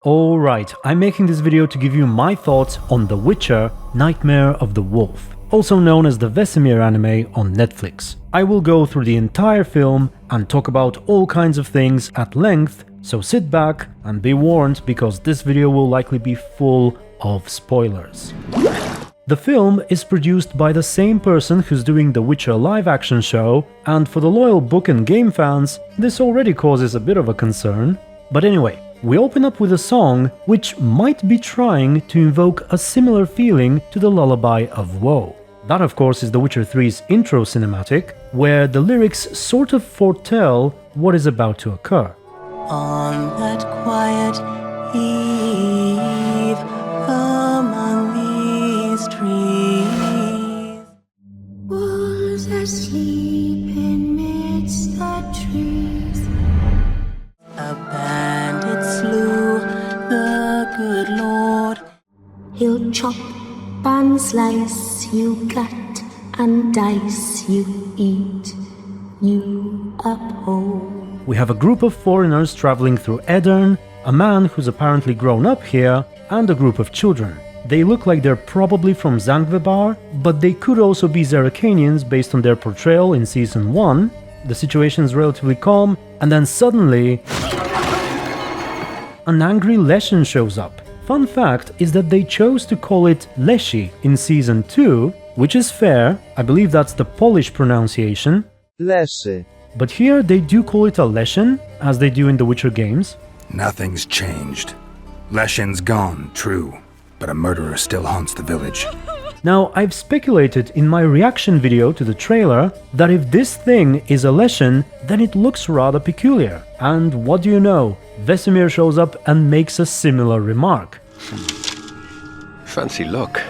Alright, I'm making this video to give you my thoughts on The Witcher: Nightmare of the Wolf, also known as the Vesemir Anime on Netflix. I will go through the entire film and talk about all kinds of things at length, so sit back and be warned because this video will likely be full of spoilers. The film is produced by the same person who's doing the Witcher live-action show, and for the loyal book and game fans, this already causes a bit of a concern. But anyway, we open up with a song which might be trying to invoke a similar feeling to the Lullaby of Woe. That of course is The Witcher 3's intro cinematic, where the lyrics sort of foretell what is about to occur. On that quiet eve among these trees, wolves asleep in midst the trees. A bandit slew the good lord. He'll chop and slice, you cut and dice, you eat, you uphold. We have a group of foreigners traveling through Aedirn, a man who's apparently grown up here, and a group of children. They look like they're probably from Zangvebarians, but they could also be Zerrikanians based on their portrayal in Season 1. The situation is relatively calm, and then suddenly an angry Leshen shows up. Fun fact is that they chose to call it Leshy in Season 2, which is fair, I believe that's the Polish pronunciation. Leshy. But here they do call it a Leshen, as they do in the Witcher games. Nothing's changed. Leshen's gone, true, but a murderer still haunts the village. Now, I've speculated in my reaction video to the trailer that if this thing is a Leshen, then it looks rather peculiar. And what do you know? Vesemir shows up and makes a similar remark. Fancy look.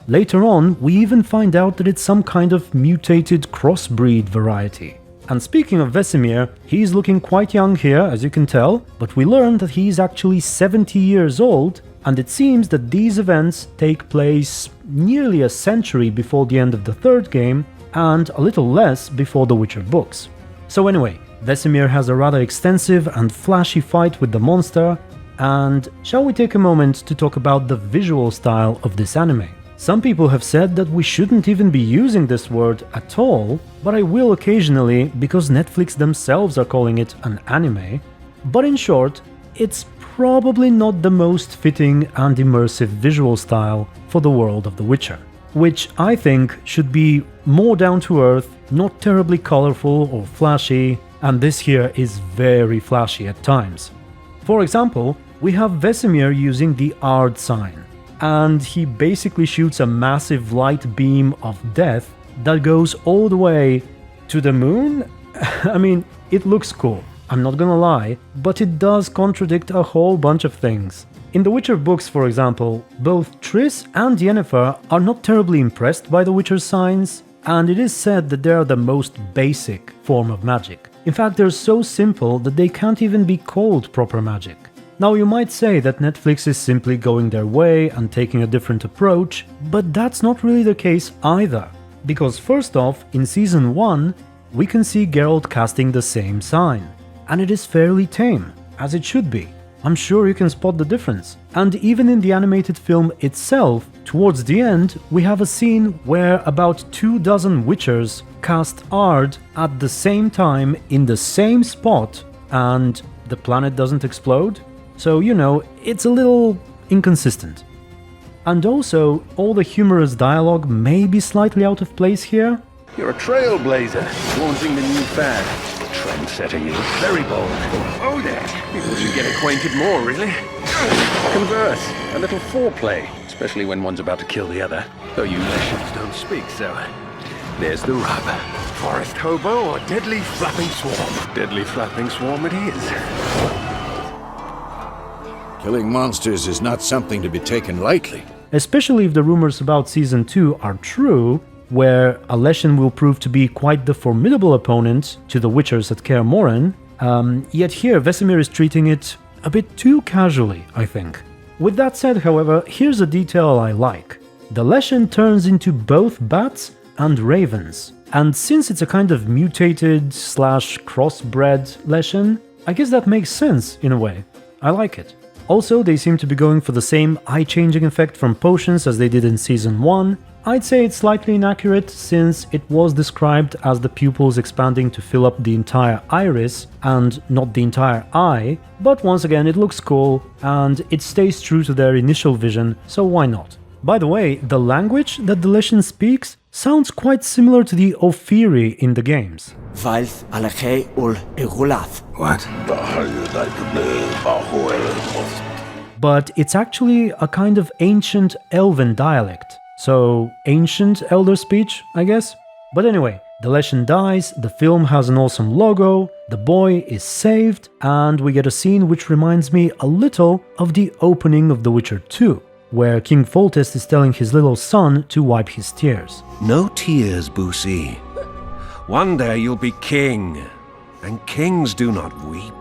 Later on, we even find out that it's some kind of mutated crossbreed variety. And speaking of Vesemir, he's looking quite young here, as you can tell, but we learn that he's actually 70 years old, and it seems that these events take place nearly a century before the end of the third game, and a little less before the Witcher books. So anyway, Vesemir has a rather extensive and flashy fight with the monster, and shall we take a moment to talk about the visual style of this anime? Some people have said that we shouldn't even be using this word at all, but I will occasionally because Netflix themselves are calling it an anime. But in short, it's probably not the most fitting and immersive visual style for the world of The Witcher, which I think should be more down to earth, not terribly colorful or flashy, and this here is very flashy at times. For example, we have Vesemir using the Aard Sign, and he basically shoots a massive light beam of death that goes all the way to the moon. I mean, it looks cool, I'm not gonna lie, but it does contradict a whole bunch of things. In the Witcher books, for example, both Triss and Yennefer are not terribly impressed by the Witcher's signs, and it is said that they are the most basic form of magic. In fact, they're so simple that they can't even be called proper magic. Now you might say that Netflix is simply going their way and taking a different approach, but that's not really the case either. Because first off, in Season 1, we can see Geralt casting the same sign, and it is fairly tame, as it should be. I'm sure you can spot the difference. And even in the animated film itself, towards the end, we have a scene where about 24 Witchers cast Aard at the same time in the same spot, and the planet doesn't explode. So, you know, it's a little inconsistent. And also, all the humorous dialogue may be slightly out of place here. You're a trailblazer, launching the new fad. Trendsetter, you. Very bold. Oh, there. People should get acquainted more, really. Converse. A little foreplay, especially when one's about to kill the other. Though you Leshens don't speak, so there's the rub. Forest hobo or deadly flapping swarm? Deadly flapping swarm it is. Killing monsters is not something to be taken lightly. Especially if the rumors about Season 2 are true, where a Leshen will prove to be quite the formidable opponent to the Witchers at Kaer Morhen, yet here Vesemir is treating it a bit too casually, I think. With that said, however, here's a detail I like. The Leshen turns into both bats and ravens, and since it's a kind of mutated / crossbred Leshen, I guess that makes sense in a way. I like it. Also, they seem to be going for the same eye-changing effect from potions as they did in Season 1. I'd say it's slightly inaccurate since it was described as the pupils expanding to fill up the entire iris and not the entire eye, but once again it looks cool and it stays true to their initial vision, so why not? By the way, the language that the Leshen speaks sounds quite similar to the Ofieri in the games. What? But it's actually a kind of ancient Elven dialect. So, ancient Elder speech, I guess? But anyway, the Leshen dies, the film has an awesome logo, the boy is saved, and we get a scene which reminds me a little of the opening of The Witcher 2, where King Foltest is telling his little son to wipe his tears. No tears, Boosie. One day you'll be king, and kings do not weep.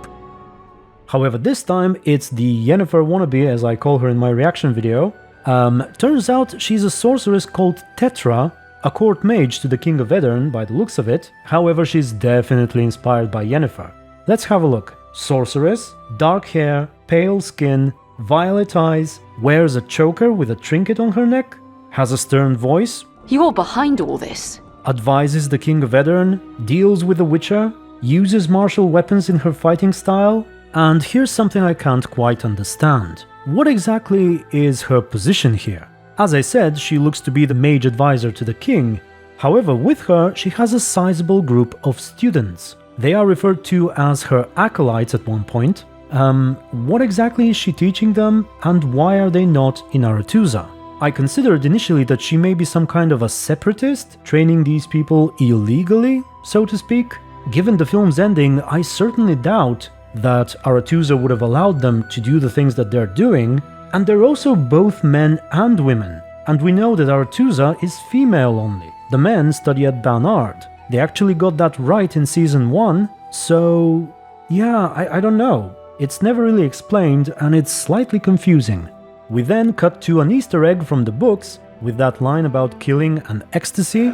However, this time it's the Yennefer-Wannabe, as I call her in my reaction video. Turns out she's a sorceress called Tetra, a court mage to the King of Aedirn by the looks of it. However, she's definitely inspired by Yennefer. Let's have a look. Sorceress, dark hair, pale skin, violet eyes, wears a choker with a trinket on her neck, has a stern voice, You're behind all this. advises the King of Aedirn, deals with the Witcher, uses martial weapons in her fighting style, and here's something I can't quite understand. What exactly is her position here? As I said, she looks to be the mage advisor to the king. However, with her, she has a sizable group of students. They are referred to as her acolytes at one point. What exactly is she teaching them, and why are they not in Aretuza? I considered initially that she may be some kind of a separatist, training these people illegally, so to speak. Given the film's ending, I certainly doubt that Aretuza would have allowed them to do the things that they're doing, and they're also both men and women, and we know that Aretuza is female only. The men study at Ban Aard. They actually got that right in Season 1, so yeah, I don't know. It's never really explained, and it's slightly confusing. We then cut to an Easter egg from the books, with that line about killing and ecstasy.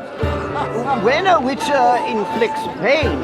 When a witcher inflicts pain,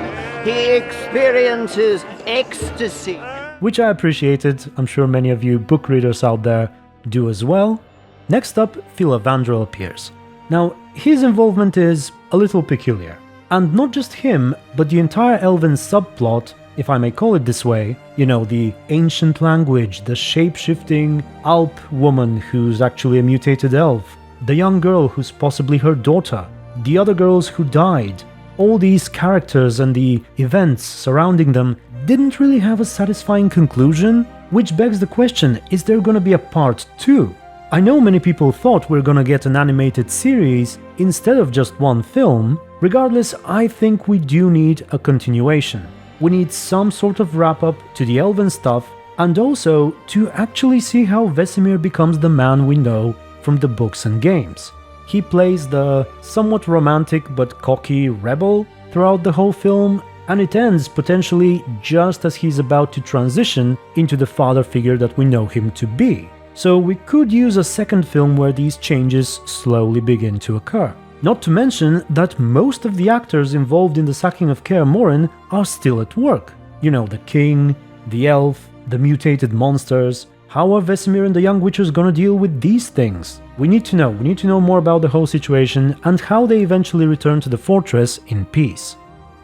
he experiences ecstasy. Which I appreciated. I'm sure many of you book readers out there do as well. Next up, Filavandrel appears. Now, his involvement is a little peculiar. And not just him, but the entire Elven subplot, if I may call it this way, you know, the ancient language, the shape-shifting Alp woman who's actually a mutated elf, the young girl who's possibly her daughter, the other girls who died. All these characters and the events surrounding them didn't really have a satisfying conclusion, which begs the question, is there gonna be a part 2? I know many people thought we're gonna get an animated series instead of just one film. Regardless, I think we do need a continuation. We need some sort of wrap-up to the Elven stuff, and also to actually see how Vesemir becomes the man we know from the books and games. He plays the somewhat romantic but cocky rebel throughout the whole film, and it ends potentially just as he's about to transition into the father figure that we know him to be. So we could use a second film where these changes slowly begin to occur. Not to mention that most of the actors involved in the sacking of Kaer Morhen are still at work. You know, the king, the elf, the mutated monsters. How are Vesemir and the young witchers gonna deal with these things? We need to know more about the whole situation and how they eventually return to the fortress in peace.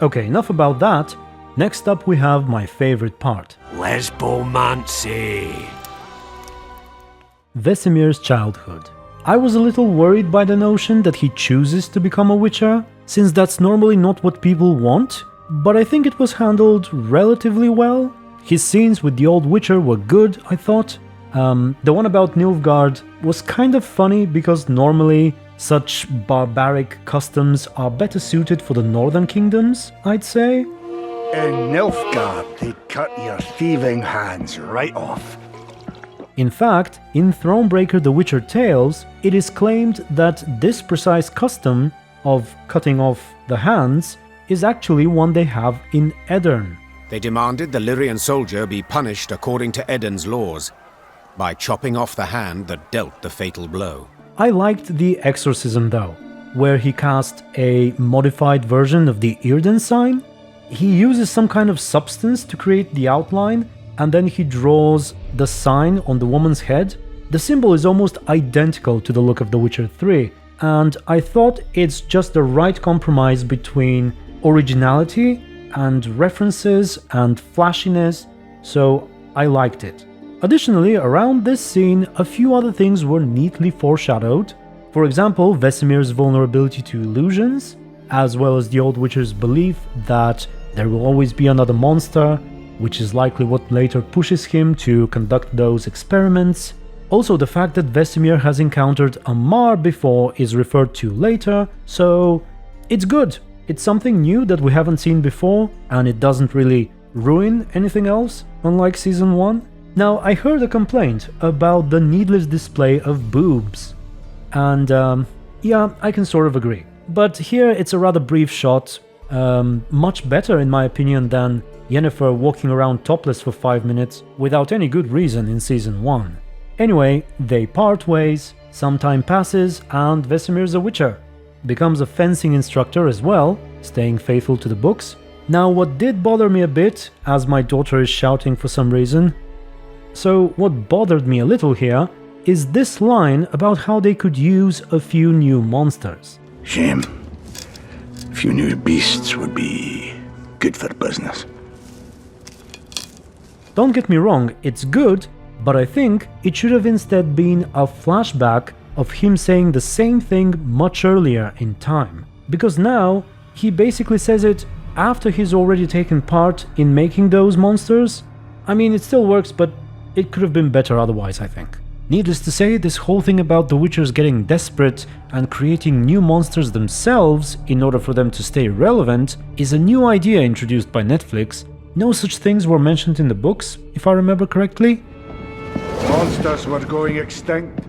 Okay, enough about that. Next up we have my favorite part. Lesbomanceeeyy. Vesemir's childhood. I was a little worried by the notion that he chooses to become a witcher, since that's normally not what people want, but I think it was handled relatively well. His scenes with the old witcher were good, I thought. The one about Nilfgaard was kind of funny because normally such barbaric customs are better suited for the northern kingdoms, I'd say. In Nilfgaard, they'd cut your thieving hands right off. In fact, in Thronebreaker The Witcher Tales, it is claimed that this precise custom of cutting off the hands is actually one they have in Aedirn. They demanded the Lyrian soldier be punished according to Aedirn's laws, by chopping off the hand that dealt the fatal blow. I liked the Exorcism though, where he cast a modified version of the Yrden sign. He uses some kind of substance to create the outline, and then he draws the sign on the woman's head. The symbol is almost identical to the look of The Witcher 3, and I thought it's just the right compromise between originality and references and flashiness, so I liked it. Additionally, around this scene, a few other things were neatly foreshadowed. For example, Vesemir's vulnerability to illusions, as well as the Old Witcher's belief that there will always be another monster, which is likely what later pushes him to conduct those experiments. Also, the fact that Vesemir has encountered a Mar before is referred to later, so it's good. It's something new that we haven't seen before, and it doesn't really ruin anything else, unlike Season 1. Now, I heard a complaint about the needless display of boobs, and yeah, I can sort of agree. But here it's a rather brief shot, much better in my opinion than Yennefer walking around topless for 5 minutes without any good reason in Season 1. Anyway, they part ways, some time passes, and Vesemir's a witcher. Becomes a fencing instructor as well, staying faithful to the books. Now, what did bother me a bit, as my daughter is shouting for some reason, so what bothered me a little here is this line about how they could use a few new monsters. Shame. A few new beasts would be good for business. Don't get me wrong, it's good, but I think it should have instead been a flashback of him saying the same thing much earlier in time. Because now, he basically says it after he's already taken part in making those monsters. I mean, it still works, but it could have been better otherwise, I think. Needless to say, this whole thing about the Witchers getting desperate and creating new monsters themselves in order for them to stay relevant is a new idea introduced by Netflix. No such things were mentioned in the books, if I remember correctly. Monsters were going extinct.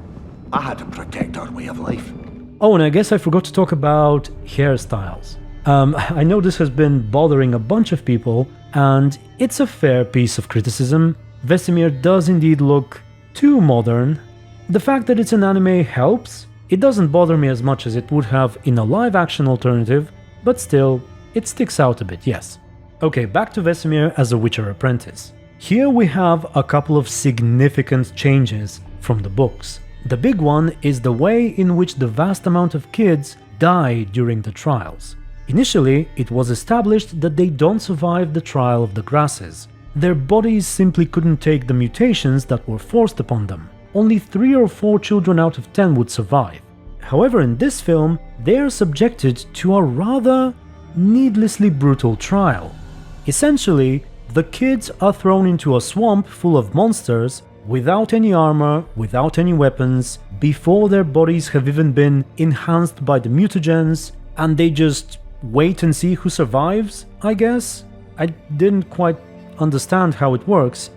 I had to protect our way of life. Oh, and I guess I forgot to talk about hairstyles. I know this has been bothering a bunch of people, and it's a fair piece of criticism. Vesemir does indeed look too modern. The fact that it's an anime helps. It doesn't bother me as much as it would have in a live-action alternative, but still, it sticks out a bit, yes. Okay, back to Vesemir as a Witcher apprentice. Here we have a couple of significant changes from the books. The big one is the way in which the vast amount of kids die during the trials. Initially, it was established that they don't survive the trial of the grasses. Their bodies simply couldn't take the mutations that were forced upon them. Only 3 or 4 children out of 10 would survive. However, in this film, they are subjected to a rather needlessly brutal trial. Essentially, the kids are thrown into a swamp full of monsters without any armor, without any weapons, before their bodies have even been enhanced by the mutagens, and they just wait and see who survives, I guess? I didn't quite understand how it works.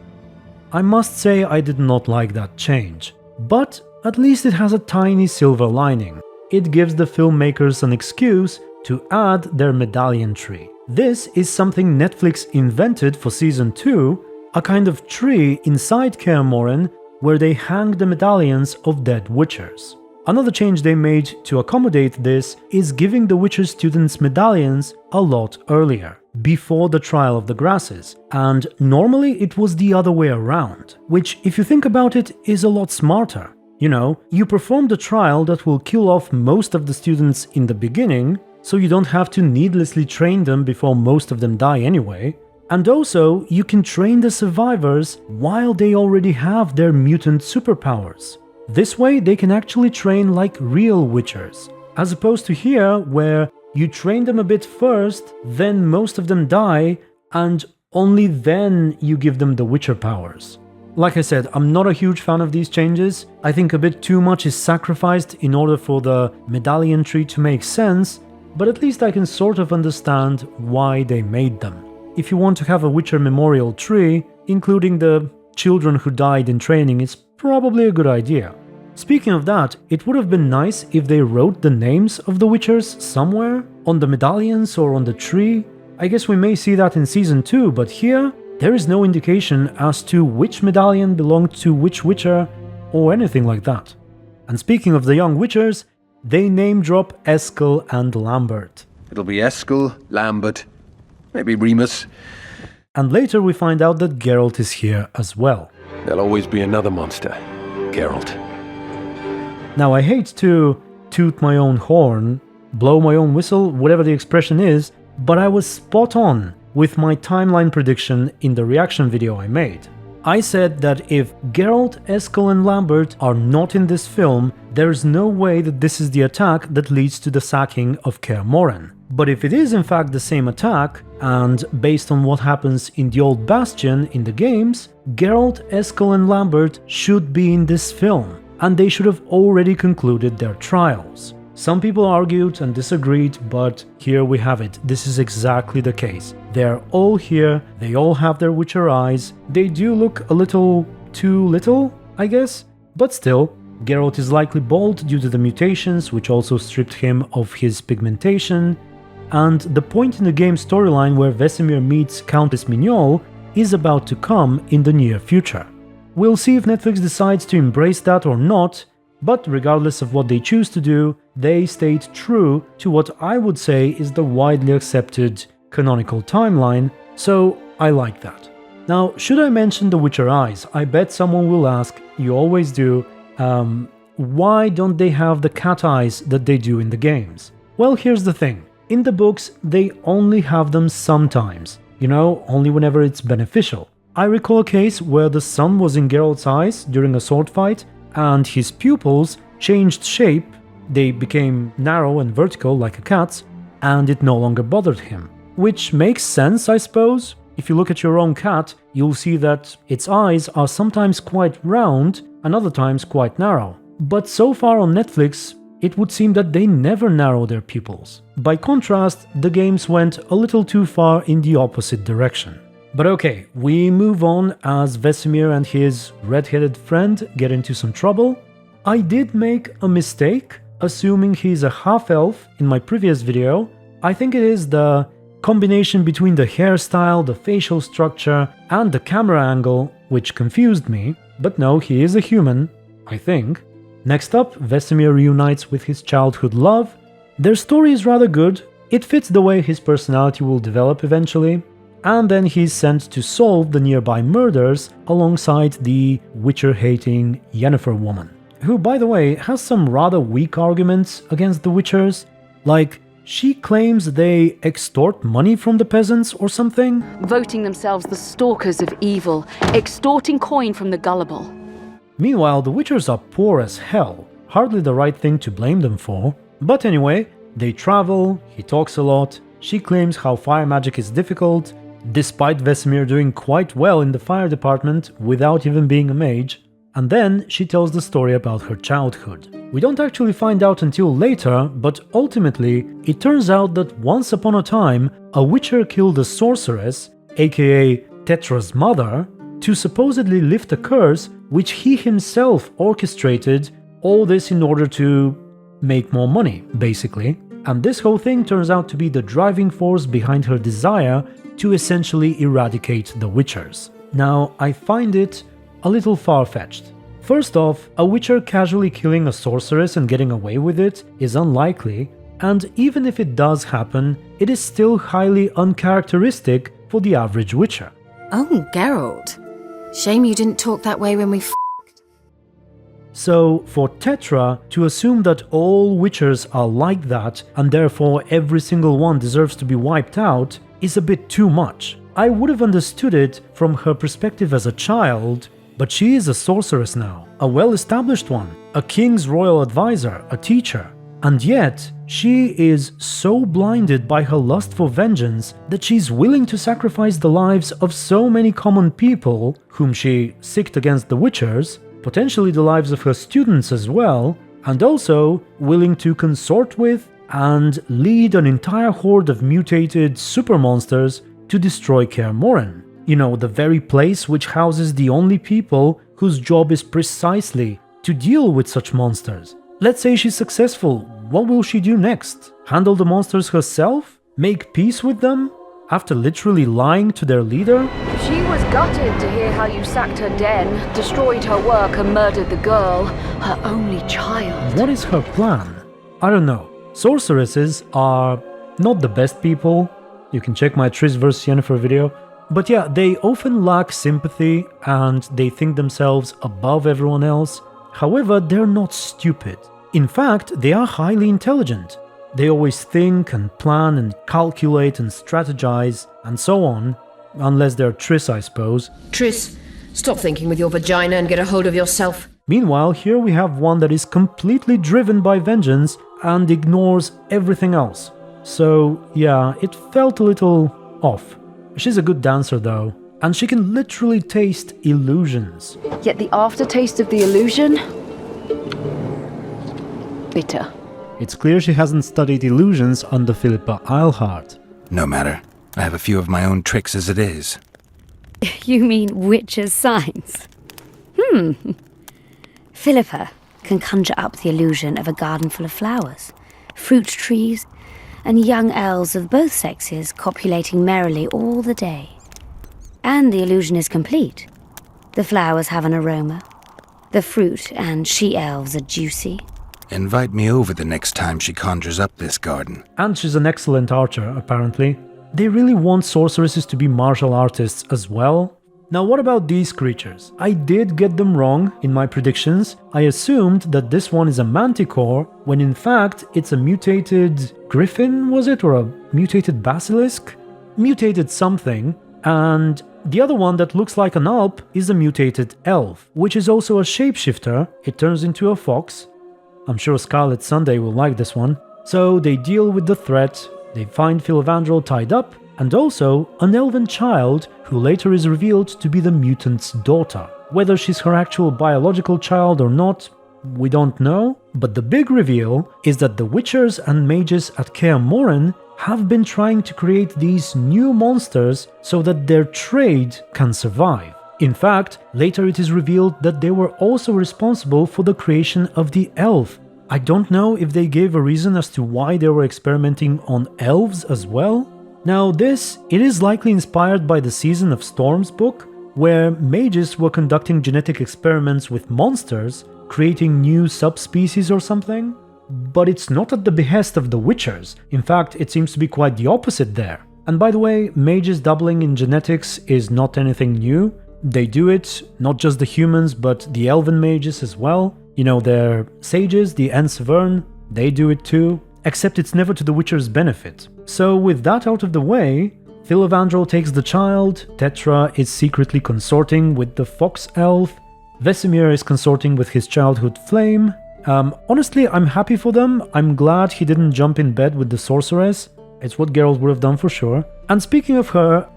I must say I did not like that change. But at least it has a tiny silver lining. It gives the filmmakers an excuse to add their medallion tree. This is something Netflix invented for Season 2, a kind of tree inside Kaer Morhen where they hang the medallions of dead Witchers. Another change they made to accommodate this is giving the Witcher students medallions a lot earlier, before the trial of the grasses, and normally it was the other way around, which, if you think about it, is a lot smarter. You know, you perform the trial that will kill off most of the students in the beginning, so you don't have to needlessly train them before most of them die anyway, and also you can train the survivors while they already have their mutant superpowers. This way they can actually train like real Witchers, as opposed to here where you train them a bit first, then most of them die, and only then you give them the Witcher powers. Like I said, I'm not a huge fan of these changes. I think a bit too much is sacrificed in order for the medallion tree to make sense, but at least I can sort of understand why they made them. If you want to have a Witcher memorial tree, including the children who died in training, it's probably a good idea. Speaking of that, it would have been nice if they wrote the names of the Witchers somewhere, on the medallions or on the tree. I guess we may see that in Season 2, but here, there is no indication as to which medallion belonged to which Witcher, or anything like that. And speaking of the young Witchers, they name drop Eskel and Lambert. It'll be Eskel, Lambert, maybe Remus. And later we find out that Geralt is here as well. There'll always be another monster, Geralt. Now I hate to toot my own horn, blow my own whistle, whatever the expression is, but I was spot on with my timeline prediction in the reaction video I made. I said that if Geralt, Eskel and Lambert are not in this film, there's no way that this is the attack that leads to the sacking of Kaer Morhen. But if it is in fact the same attack, and based on what happens in the Old Bastion in the games, Geralt, Eskel and Lambert should be in this film, and they should have already concluded their trials. Some people argued and disagreed, but here we have it. This is exactly the case. They're all here, they all have their Witcher eyes. They do look a little too little, I guess, but still, Geralt is likely bald due to the mutations, which also stripped him of his pigmentation. And the point in the game storyline where Vesemir meets Countess Mignole is about to come in the near future. We'll see if Netflix decides to embrace that or not, but regardless of what they choose to do, they stayed true to what I would say is the widely accepted canonical timeline, so I like that. Now, should I mention the Witcher eyes? I bet someone will ask, you always do, why don't they have the cat eyes that they do in the games? Well, here's the thing. In the books, they only have them sometimes, only whenever it's beneficial. I recall a case where the sun was in Geralt's eyes during a sword fight, and his pupils changed shape, they became narrow and vertical like a cat's, and it no longer bothered him. Which makes sense, I suppose. If you look at your own cat, you'll see that its eyes are sometimes quite round and other times quite narrow. But so far on Netflix, it would seem that they never narrow their pupils. By contrast, the games went a little too far in the opposite direction. But okay, we move on as Vesemir and his red-headed friend get into some trouble. I did make a mistake, assuming he's a half-elf in my previous video. I think it is the combination between the hairstyle, the facial structure, and the camera angle which confused me. But no, he is a human, I think. Next up, Vesemir reunites with his childhood love. Their story is rather good, it fits the way his personality will develop eventually. And then he's sent to solve the nearby murders alongside the Witcher-hating Yennefer woman, who, by the way, has some rather weak arguments against the Witchers. Like, she claims they extort money from the peasants or something. Voting themselves the stalkers of evil, extorting coin from the gullible. Meanwhile, the Witchers are poor as hell, hardly the right thing to blame them for. But anyway, they travel, he talks a lot, she claims how fire magic is difficult, despite Vesemir doing quite well in the fire department without even being a mage, and then she tells the story about her childhood. We don't actually find out until later, but ultimately, it turns out that once upon a time, a Witcher killed a sorceress, aka Tetra's mother, to supposedly lift a curse which he himself orchestrated, all this in order to make more money, basically. And this whole thing turns out to be the driving force behind her desire to essentially eradicate the Witchers. Now, I find it a little far-fetched. First off, a Witcher casually killing a sorceress and getting away with it is unlikely, and even if it does happen, it is still highly uncharacteristic for the average Witcher. Oh, Geralt. Shame you didn't talk that way when we So, for Tetra to assume that all Witchers are like that, and therefore every single one deserves to be wiped out, is a bit too much. I would have understood it from her perspective as a child, but she is a sorceress now, a well-established one, a king's royal advisor, a teacher. And yet, she is so blinded by her lust for vengeance that she's willing to sacrifice the lives of so many common people, whom she sicked against the Witchers, potentially the lives of her students as well, and also willing to consort with and lead an entire horde of mutated super monsters to destroy Kaer Morhen. You know, the very place which houses the only people whose job is precisely to deal with such monsters. Let's say she's successful, what will she do next? Handle the monsters herself? Make peace with them? After literally lying to their leader? She was gutted to hear how you sacked her den, destroyed her work and murdered the girl, her only child. What is her plan? I don't know. Sorceresses are not the best people. You can check my Triss vs Yennefer video. But yeah, they often lack sympathy and they think themselves above everyone else. However, they're not stupid. In fact, they are highly intelligent. They always think and plan and calculate and strategize and so on. Unless they're Triss, I suppose. Triss, stop thinking with your vagina and get a hold of yourself. Meanwhile, here we have one that is completely driven by vengeance and ignores everything else. So, yeah, it felt a little off. She's a good dancer though, and she can literally taste illusions. Yet the aftertaste of the illusion? Bitter. It's clear she hasn't studied illusions under Philippa Eilhart. No matter. I have a few of my own tricks as it is. You mean witches' signs? Philippa can conjure up the illusion of a garden full of flowers, fruit trees, and young elves of both sexes copulating merrily all the day. And the illusion is complete. The flowers have an aroma. The fruit and she-elves are juicy. Invite me over the next time she conjures up this garden. And she's an excellent archer, apparently. They really want sorceresses to be martial artists as well. Now what about these creatures? I did get them wrong in my predictions. I assumed that this one is a manticore, when in fact it's a mutated griffin, was it? Or a mutated basilisk? Mutated something. And the other one that looks like an alp is a mutated elf, which is also a shapeshifter. It turns into a fox. I'm sure Scarlet Sunday will like this one. So they deal with the threat, they find Filavandrel tied up, and also an elven child who later is revealed to be the mutant's daughter. Whether she's her actual biological child or not, we don't know, but the big reveal is that the witchers and mages at Kaer Morhen have been trying to create these new monsters so that their trade can survive. In fact, later it is revealed that they were also responsible for the creation of the elf. I don't know if they gave a reason as to why they were experimenting on elves as well. Now it is likely inspired by the Season of Storms book, where mages were conducting genetic experiments with monsters, creating new subspecies or something. But it's not at the behest of the witchers. In fact, it seems to be quite the opposite there. And by the way, mages doubling in genetics is not anything new. They do it, not just the humans, but the elven mages as well. You know, their sages, the Ensevern, they do it too. Except it's never to the witcher's benefit. So with that out of the way, Filavandrel takes the child, Tetra is secretly consorting with the fox elf, Vesemir is consorting with his childhood flame. Honestly, I'm happy for them. I'm glad he didn't jump in bed with the sorceress. It's what Geralt would have done for sure. And speaking of her,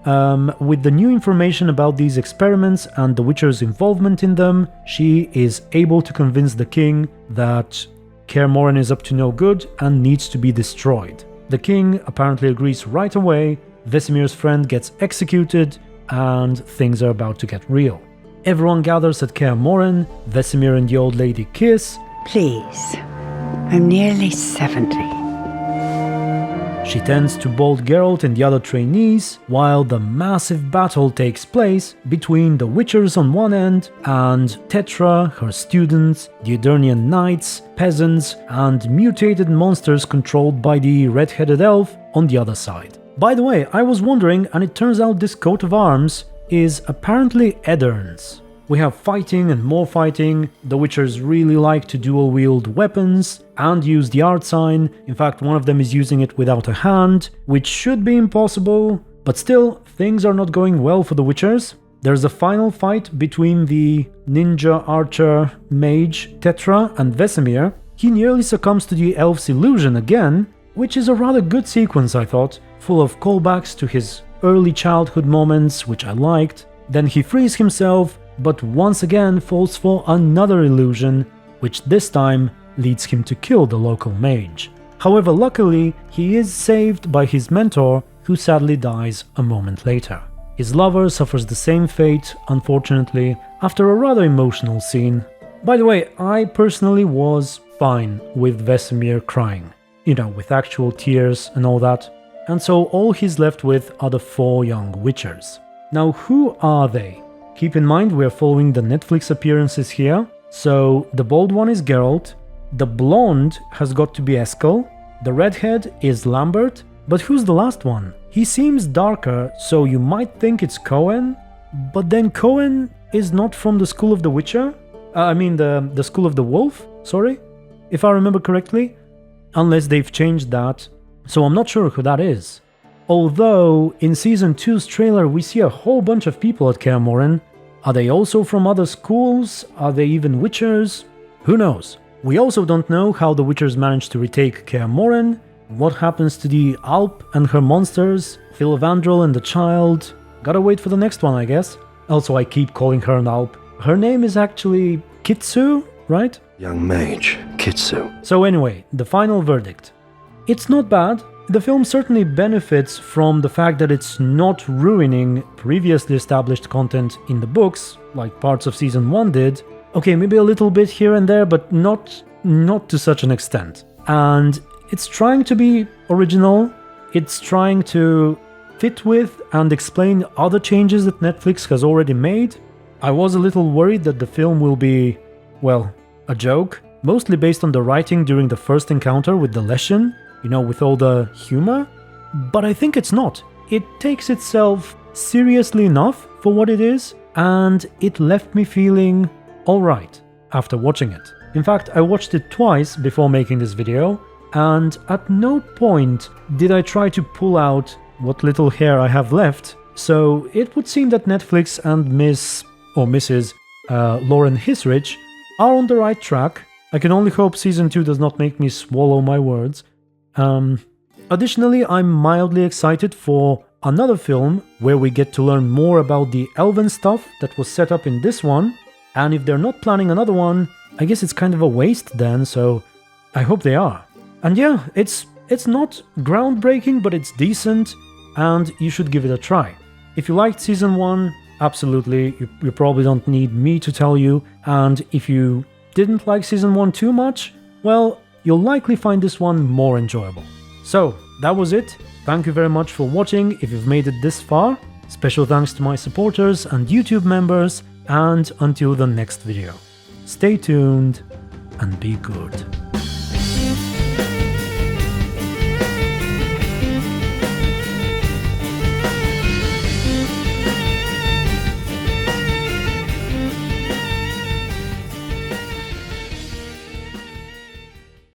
with the new information about these experiments and the Witcher's involvement in them, she is able to convince the king that Kaer Morhen is up to no good and needs to be destroyed. The king apparently agrees right away, Vesemir's friend gets executed, and things are about to get real. Everyone gathers at Kaer Morhen, Vesemir and the old lady kiss. Please, I'm nearly 70. She tends to bold Geralt and the other trainees, while the massive battle takes place between the Witchers on one end and Tetra, her students, the Aedirnian knights, peasants, and mutated monsters controlled by the red-headed elf on the other side. By the way, I was wondering, and it turns out this coat of arms is apparently Aedirn's. We have fighting and more fighting. The Witchers really like to dual-wield weapons and use the Aard Sign. In fact, one of them is using it without a hand, which should be impossible. But still, things are not going well for the Witchers. There's a final fight between the ninja archer mage Tetra and Vesemir. He nearly succumbs to the elf's illusion again, which is a rather good sequence, I thought, full of callbacks to his early childhood moments, which I liked. Then he frees himself, but once again falls for another illusion, which this time leads him to kill the local mage. However, luckily, he is saved by his mentor, who sadly dies a moment later. His lover suffers the same fate, unfortunately, after a rather emotional scene. By the way, I personally was fine with Vesemir crying, you know, with actual tears and all that. And so all he's left with are the 4 young Witchers. Now, who are they? Keep in mind we are following the Netflix appearances here. So the bald one is Geralt, the blonde has got to be Eskel, the redhead is Lambert, but who's the last one? he seems darker, so you might think it's Cohen, but then Cohen is not from the School of the Witcher? The School of the Wolf, sorry, if I remember correctly, unless they've changed that, so I'm not sure who that is. Although, in Season 2's trailer we see a whole bunch of people at Kaer Morhen. Are they also from other schools? Are they even Witchers? Who knows? We also don't know how the Witchers managed to retake Kaer Morhen, what happens to the Alp and her monsters, Filavandrel and the child. Gotta wait for the next one, I guess. Also, I keep calling her an Alp. Her name is actually Kitsu, right? Young mage, Kitsu. So anyway, the final verdict. It's not bad. The film certainly benefits from the fact that it's not ruining previously established content in the books, like parts of Season 1 did. Okay, maybe a little bit here and there, but not to such an extent. And it's trying to be original, it's trying to fit with and explain other changes that Netflix has already made. I was a little worried that the film will be, well, a joke, mostly based on the writing during the first encounter with the Leshen, with all the humor, but I think it's not. It takes itself seriously enough for what it is, and it left me feeling alright after watching it. In fact, I watched it twice before making this video, and at no point did I try to pull out what little hair I have left, so it would seem that Netflix and Mrs. Lauren Hisrich are on the right track. I can only hope Season 2 does not make me swallow my words. Additionally, I'm mildly excited for another film where we get to learn more about the Elven stuff that was set up in this one, and if they're not planning another one, I guess it's kind of a waste then, so I hope they are. And yeah, it's not groundbreaking, but it's decent, and you should give it a try. If you liked Season 1, absolutely, you probably don't need me to tell you, and if you didn't like Season 1 too much, well, you'll likely find this one more enjoyable. So, that was it. Thank you very much for watching if you've made it this far. Special thanks to my supporters and YouTube members, and until the next video. Stay tuned and be good.